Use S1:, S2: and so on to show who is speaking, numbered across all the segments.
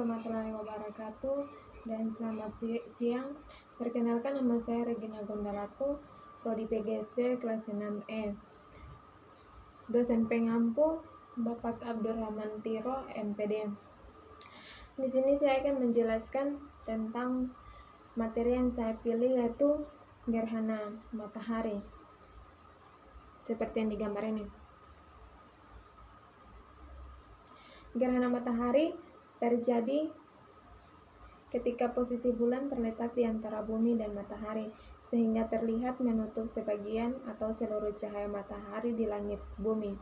S1: warahmatullahi wabarakatuh dan selamat siang. Perkenalkan, nama saya Regina Gondalaku, Prodi PGSD kelas 6E. Dosen pengampu Bapak Abdurrahman Tiro, MPD. Di sini saya akan menjelaskan tentang materi yang saya pilih, yaitu gerhana matahari. Seperti yang digambar ini. Gerhana matahari terjadi ketika posisi bulan terletak di antara bumi dan matahari, sehingga terlihat menutup sebagian atau seluruh cahaya matahari di langit bumi.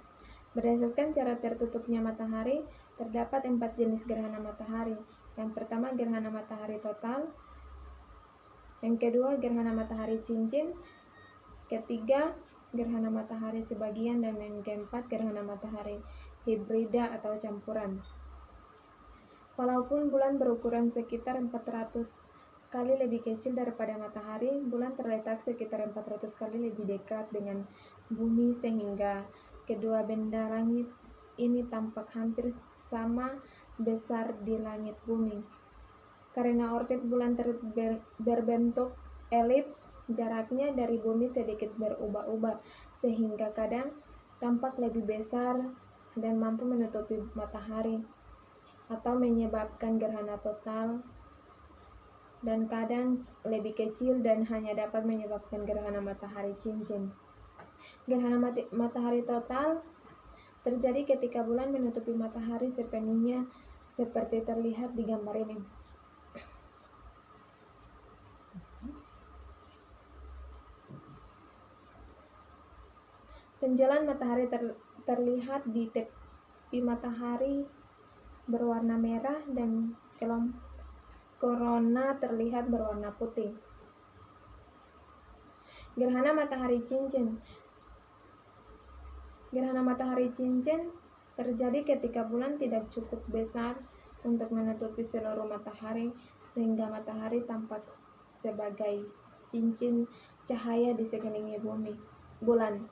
S1: Berdasarkan cara tertutupnya matahari, terdapat 4 jenis gerhana matahari. Yang pertama, gerhana matahari total. Yang kedua, gerhana matahari cincin. Ketiga, gerhana matahari sebagian. Dan yang keempat, gerhana matahari hibrida atau campuran. Walaupun bulan berukuran sekitar 400 kali lebih kecil daripada matahari, bulan terletak sekitar 400 kali lebih dekat dengan bumi, sehingga kedua benda langit ini tampak hampir sama besar di langit bumi. Karena orbit bulan berbentuk elips, jaraknya dari bumi sedikit berubah-ubah, sehingga kadang tampak lebih besar dan mampu menutupi matahari, atau menyebabkan gerhana total, dan kadang lebih kecil dan hanya dapat menyebabkan gerhana matahari cincin. Gerhana matahari total terjadi ketika bulan menutupi matahari sepenuhnya, seperti terlihat di gambar ini. Penjulan matahari terlihat di tepi matahari berwarna merah dan korona terlihat berwarna putih. Gerhana matahari cincin. Gerhana matahari cincin terjadi ketika bulan tidak cukup besar untuk menutupi seluruh matahari, sehingga matahari tampak sebagai cincin cahaya di sekeliling bulan.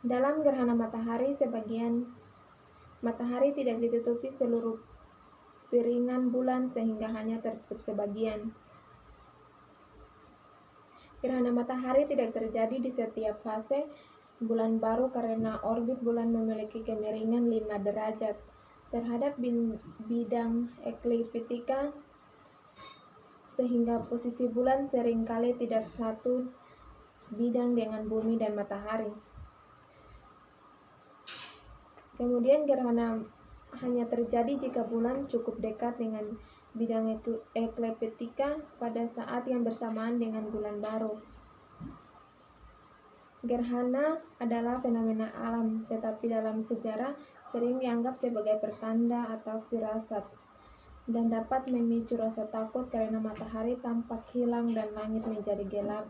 S1: Dalam gerhana matahari sebagian, matahari tidak ditutupi seluruh piringan bulan, sehingga hanya tertutup sebagian. Gerhana matahari tidak terjadi di setiap fase bulan baru karena orbit bulan memiliki kemiringan 5 derajat terhadap bidang ekliptika, sehingga posisi bulan seringkali tidak satu bidang dengan bumi dan matahari. Kemudian gerhana hanya terjadi jika bulan cukup dekat dengan bidang ekliptika pada saat yang bersamaan dengan bulan baru. Gerhana adalah fenomena alam, tetapi dalam sejarah sering dianggap sebagai pertanda atau firasat, dan dapat memicu rasa takut karena matahari tampak hilang dan langit menjadi gelap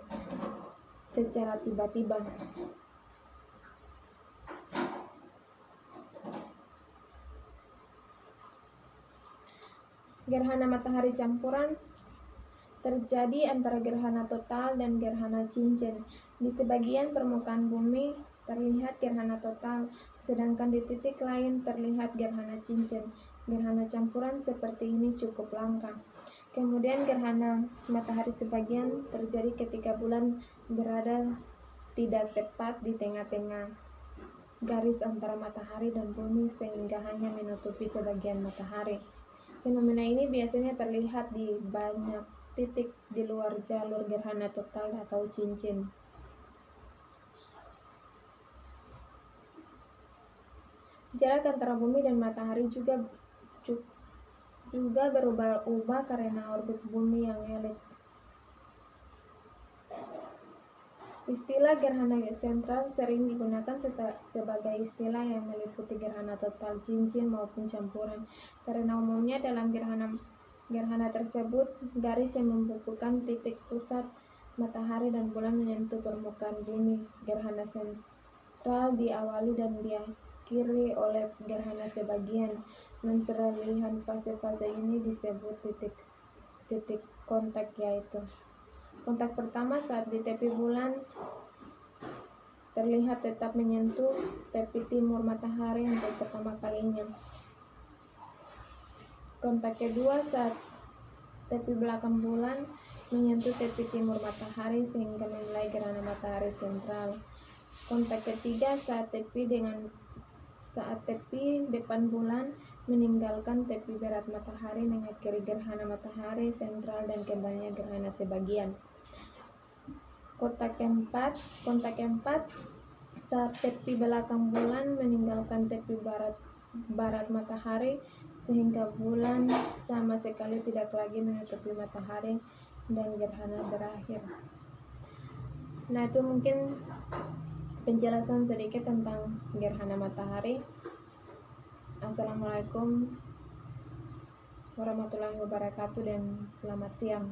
S1: secara tiba-tiba. Gerhana matahari campuran terjadi antara gerhana total dan gerhana cincin. Di sebagian permukaan bumi terlihat gerhana total, sedangkan di titik lain terlihat gerhana cincin. Gerhana campuran seperti ini cukup langka. Kemudian gerhana matahari sebagian terjadi ketika bulan berada tidak tepat di tengah-tengah garis antara matahari dan bumi, sehingga hanya menutupi sebagian matahari. Fenomena ini biasanya terlihat di banyak titik di luar jalur gerhana total atau cincin. Jarak antara bumi dan matahari juga berubah-ubah karena orbit bumi yang elips. Istilah gerhana sentral sering digunakan sebagai istilah yang meliputi gerhana total, cincin, maupun campuran, karena umumnya dalam gerhana tersebut garis yang membukukan titik pusat matahari dan bulan menyentuh permukaan bumi. Gerhana sentral diawali dan diakhiri oleh gerhana sebagian, dan peralihan fase-fase ini disebut titik kontak, yaitu kontak pertama saat di tepi bulan terlihat tetap menyentuh tepi timur matahari untuk pertama kalinya. Kontak kedua saat tepi belakang bulan menyentuh tepi timur matahari sehingga memulai gerhana matahari sentral. Kontak ketiga saat tepi depan bulan meninggalkan tepi barat matahari mengakhiri gerhana matahari sentral dan kembalinya gerhana sebagian. Kontak keempat saat tepi belakang bulan meninggalkan tepi barat matahari sehingga bulan sama sekali tidak lagi menutupi matahari dan gerhana berakhir. Nah, itu mungkin penjelasan sedikit tentang gerhana matahari. Assalamualaikum warahmatullahi wabarakatuh dan selamat siang.